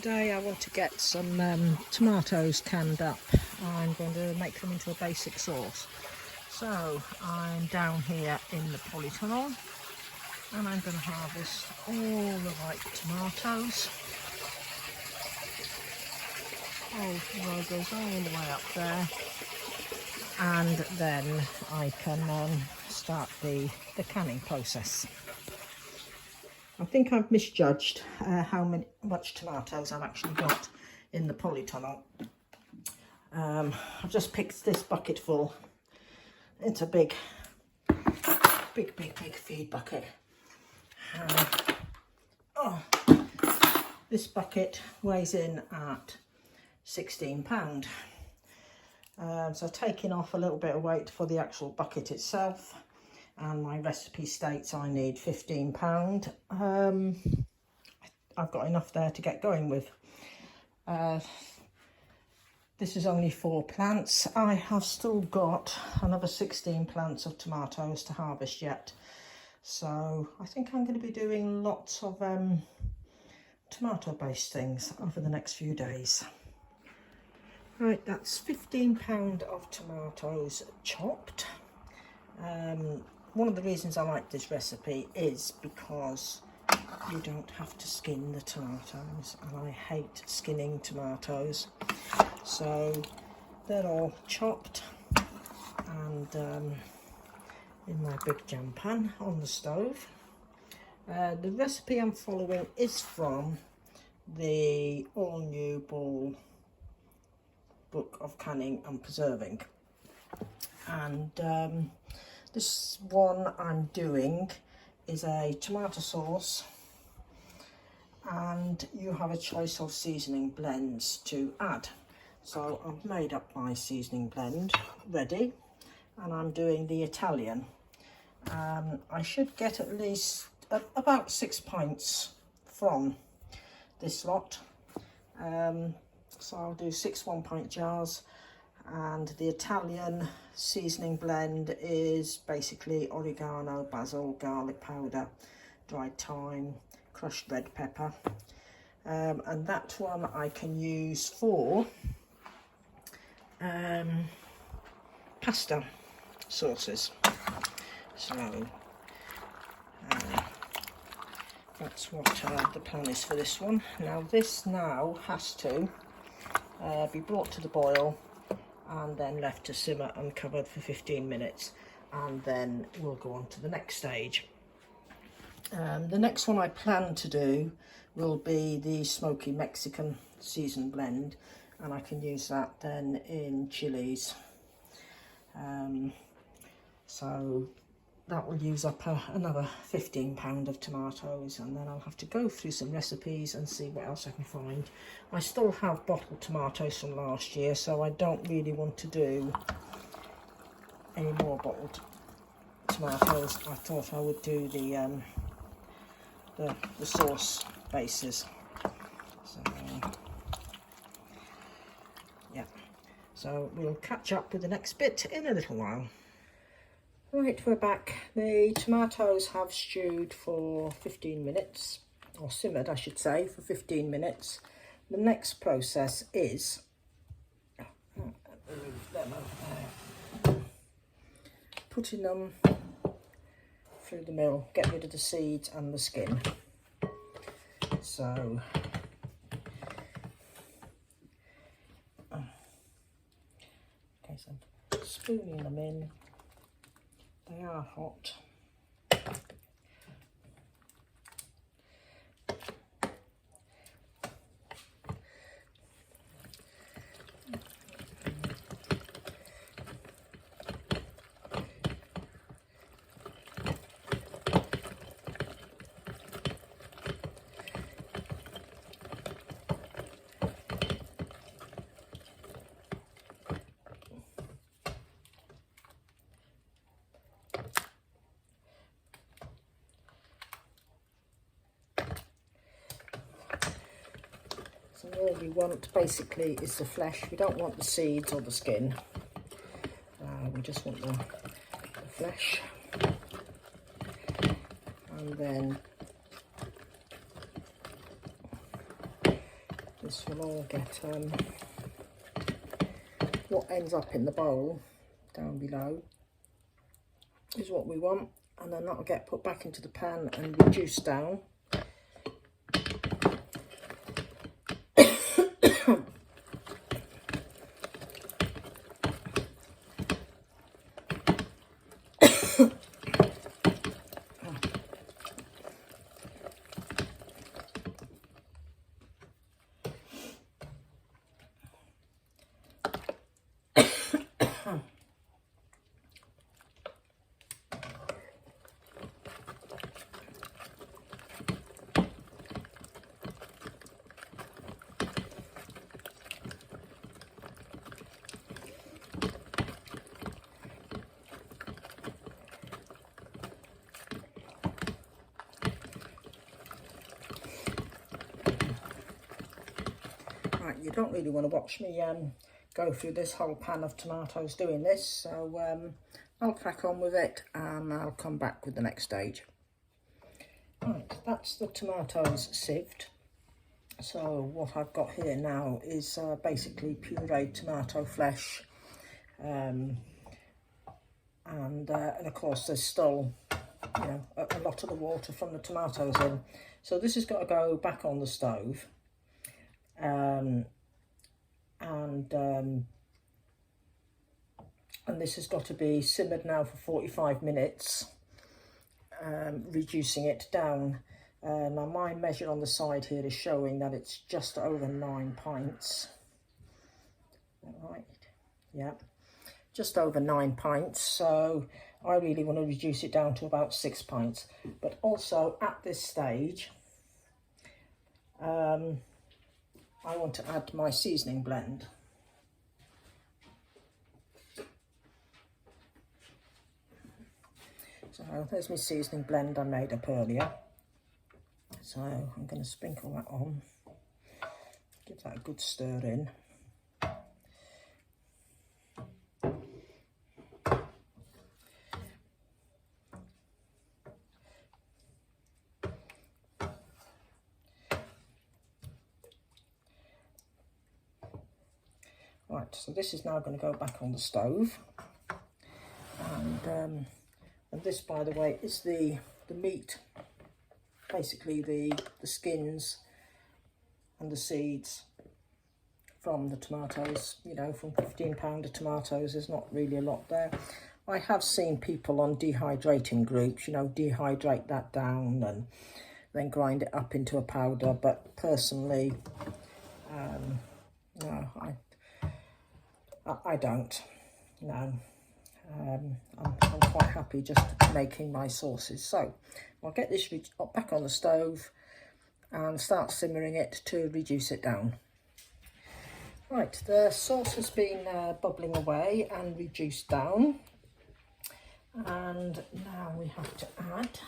Today I want to get some tomatoes canned up. I'm going to make them into a basic sauce. So I'm down here in the polytunnel and I'm going to harvest all the ripe tomatoes. Oh, the row goes all the way up there, and then I can start the canning process. I think I've misjudged how much tomatoes I've actually got in the polytunnel. I've just picked this bucket full. It's a big feed bucket. This bucket weighs in at £16. So taking off a little bit of weight for the actual bucket itself, and my recipe states I need £15. I've got enough there to get going with. This is only 4 plants. I have still got another 16 plants of tomatoes to harvest yet. So I think I'm going to be doing lots of tomato based things over the next few days. Right, that's £15 of tomatoes chopped. One of the reasons I like this recipe is because you don't have to skin the tomatoes, and I hate skinning tomatoes. So they're all chopped and in my big jam pan on the stove. The recipe I'm following is from the all new Ball book of canning and preserving, and this one I'm doing is a tomato sauce, and you have a choice of seasoning blends to add. So I've made up my seasoning blend ready, and I'm doing the Italian. I should get at least about 6 pints from this lot. So I'll do 6 1-pint jars, and the Italian seasoning blend is basically oregano, basil, garlic powder, dried thyme, crushed red pepper, and that one I can use for pasta sauces. So that's what the plan is for this one. Now this has to be brought to the boil and then left to simmer uncovered for 15 minutes, and then we'll go on to the next stage. The next one I plan to do will be the smoky Mexican seasoned blend, and I can use that then in chilies. So that will use up another £15 of tomatoes, and then I'll have to go through some recipes and see what else I can find. I still have bottled tomatoes from last year, so I don't really want to do any more bottled tomatoes. I thought I would do the sauce bases. So yeah, so we'll catch up with the next bit in a little while. Right, we're back. The tomatoes have stewed for 15 minutes, or simmered I should say, for 15 minutes. The next process is putting them through the mill, get rid of the seeds and the skin. So okay, so I'm spooning them in. They are hot. So all we want basically is the flesh. We don't want the seeds or the skin. We just want the flesh. And then this will all get, what ends up in the bowl down below is what we want, and then that'll get put back into the pan and reduced down. You don't really want to watch me go through this whole pan of tomatoes doing this, so I'll crack on with it and I'll come back with the next stage. Right, that's the tomatoes sieved. So what I've got here now is basically pureed tomato flesh, and of course there's still, you know, a lot of the water from the tomatoes in. So this has got to go back on the stove. And this has got to be simmered now for 45 minutes, reducing it down. Now my measure on the side here is showing that it's just over 9 pints. Is that right? Yeah, just over 9 pints. So I really want to reduce it down to about 6 pints. But also at this stage, I want to add my seasoning blend. So there's my seasoning blend I made up earlier. So I'm going to sprinkle that on, give that a good stir in. Right, so this is now going to go back on the stove, and this, by the way, is the meat, basically the skins and the seeds from the tomatoes. You know, from 15 pound of tomatoes, there's not really a lot there. I have seen people on dehydrating groups, you know, dehydrate that down and then grind it up into a powder, but personally, no, I don't, no. I'm quite happy just making my sauces. So I'll get this back on the stove and start simmering it to reduce it down. Right, the sauce has been bubbling away and reduced down, and now we have to add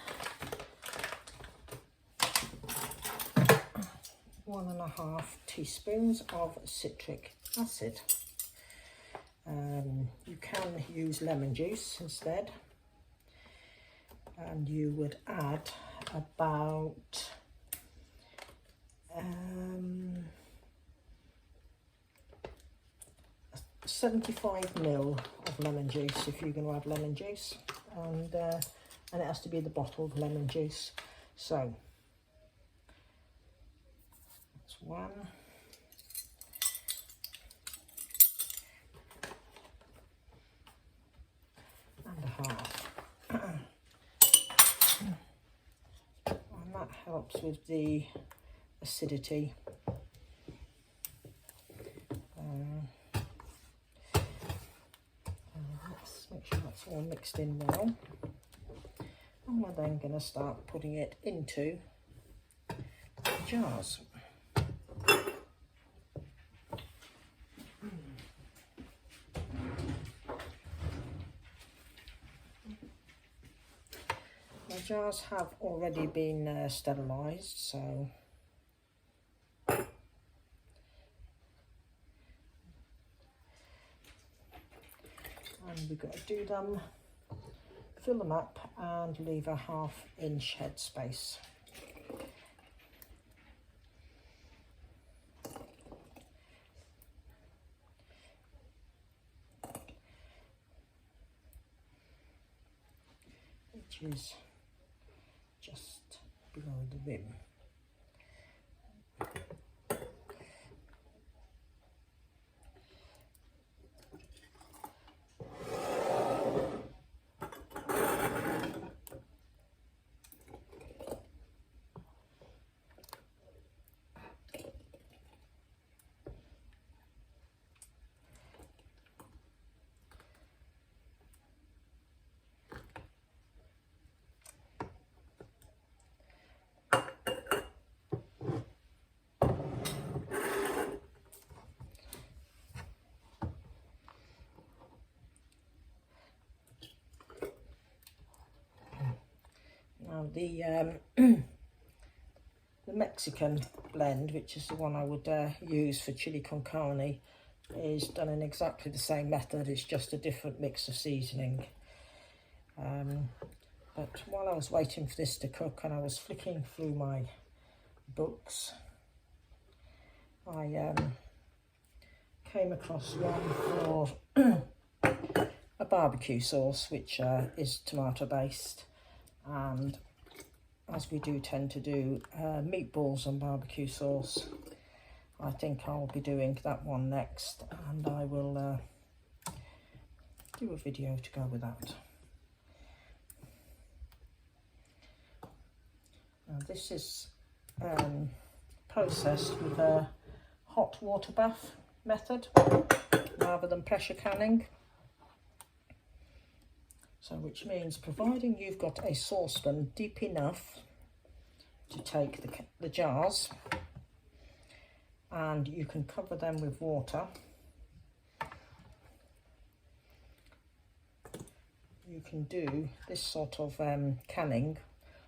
1.5 teaspoons of citric acid. You can use lemon juice instead, and you would add about 75 ml of lemon juice if you're going to add lemon juice, and it has to be the bottled lemon juice. So that's 1. And a half. And that helps with the acidity. Let's make sure that's all mixed in well. And we're then going to start putting it into the jars. My jars have already been sterilised, so and we've got to do them, fill them up and leave a 1/2 inch head space. which is just below the rim. Now the Mexican blend, which is the one I would use for chili con carne, is done in exactly the same method. It's just a different mix of seasoning. But while I was waiting for this to cook and I was flicking through my books, I came across one for a barbecue sauce, which is tomato based, and as we do tend to do meatballs and barbecue sauce, I think I'll be doing that one next, and I will do a video to go with that. Now this is processed with a hot water bath method rather than pressure canning. So which means providing you've got a saucepan deep enough to take the jars, and you can cover them with water, you can do this sort of canning,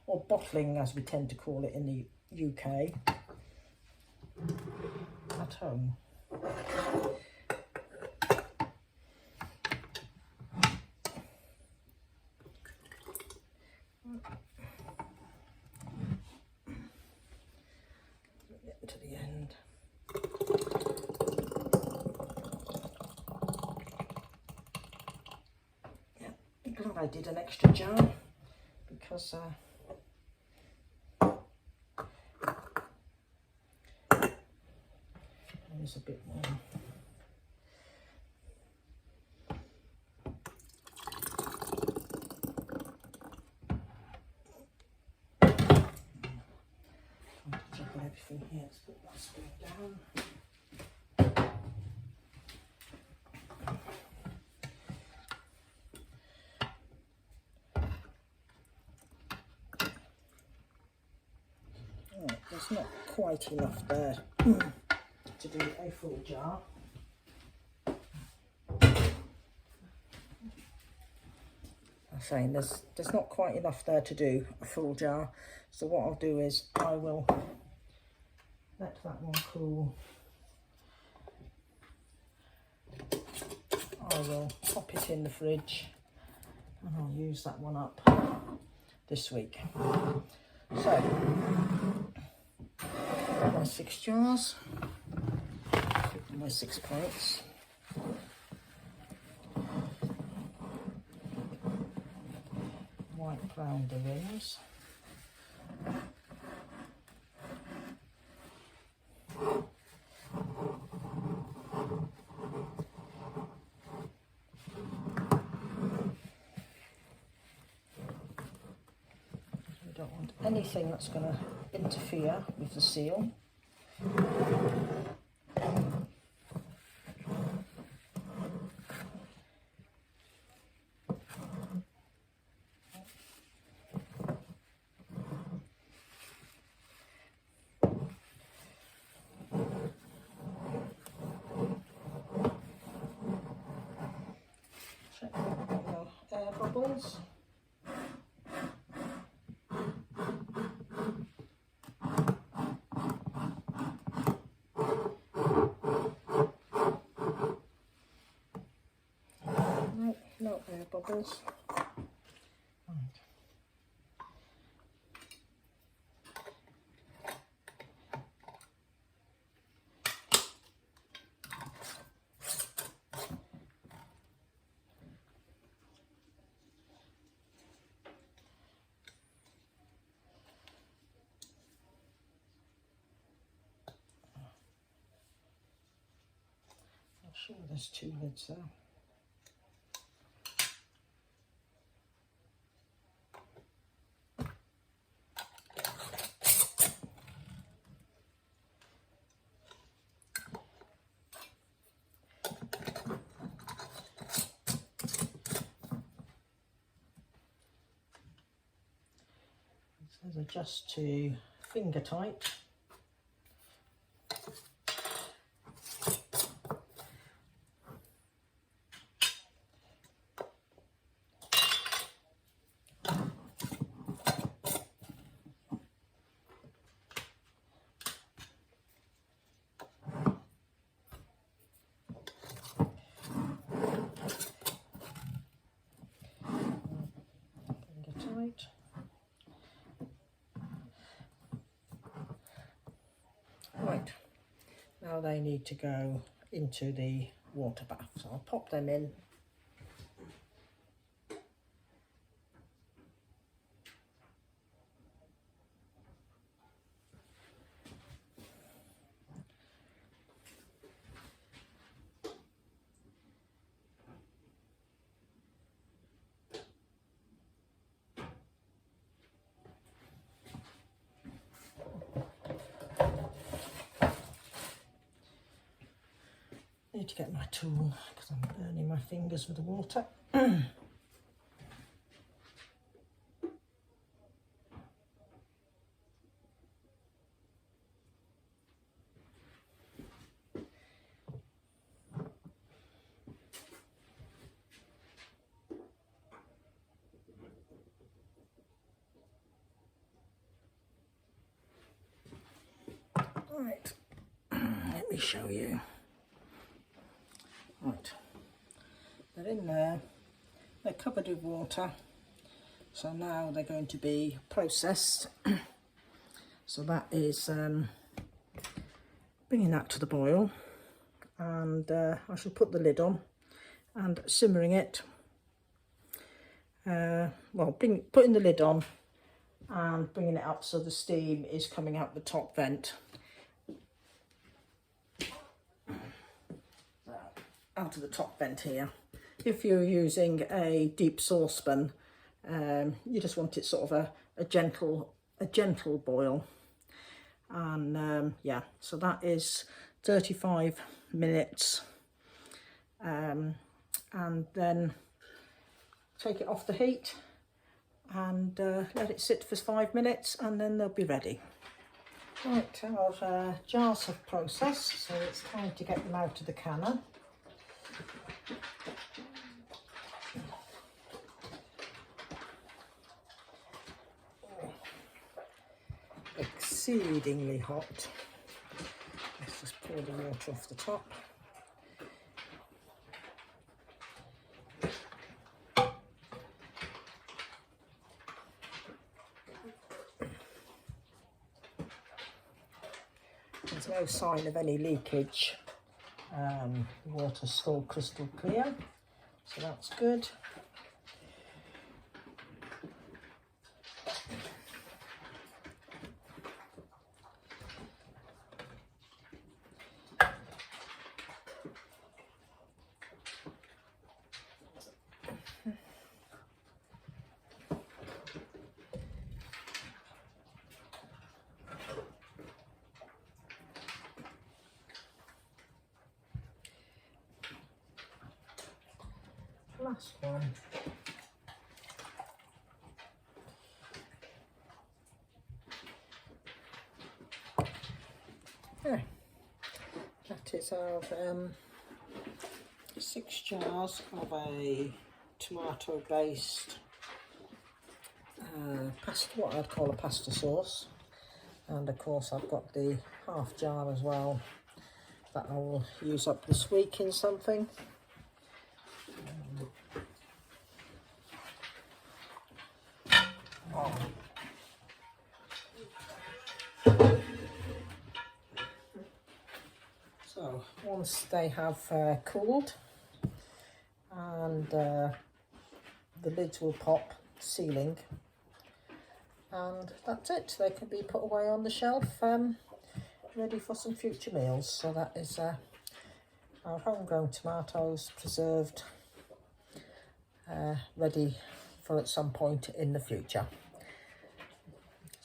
or bottling as we tend to call it in the UK, at home. Get to the end. Yeah, I'm glad I did an extra jar, because there's a bit more. Everything here, let's put that spoon down. Right, there's not quite enough there to do a full jar. I'm saying there's not quite enough there to do a full jar, so what I'll do is I will let that one cool. I will pop it in the fridge and I'll use that one up this week. So, my 6 jars, my 6 pints. White round the rims. Don't want anything that's going to interfere with the seal. Check the air bubbles. No air bubbles. Right. Sure, there's 2 lids there. So they're just to finger tight. Right, now they need to go into the water bath, so I'll pop them in. Need to get my tool because I'm burning my fingers with the water. Right, let me show you. Right, they're in there, they're covered with water, so now they're going to be processed. So that is bringing that to the boil, and I shall put the lid on and simmering it. Putting the lid on and bringing it up so the steam is coming out the top vent. Out of the top vent here. If you're using a deep saucepan, you just want it sort of a gentle boil. And yeah, so that is 35 minutes. And then take it off the heat and let it sit for 5 minutes, and then they'll be ready. Right, our jars have processed, so it's time to get them out of the canner. Exceedingly hot. Let's just pour the water off the top. There's no sign of any leakage. The water's still crystal clear, so that's good. Last one. Yeah, that is our 6 jars of a tomato-based pasta, what I'd call a pasta sauce, and of course I've got the half jar as well that I will use up this week in something. So once they have cooled, and the lids will pop, sealing, and that's it. They can be put away on the shelf, ready for some future meals. So that is our homegrown tomatoes, preserved, ready for at some point in the future.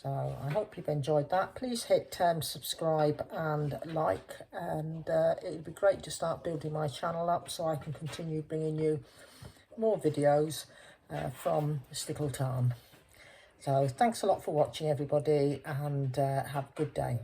So I hope you've enjoyed that. Please hit subscribe and like, and it would be great to start building my channel up so I can continue bringing you more videos from Stickle Tarn. So thanks a lot for watching, everybody, and have a good day.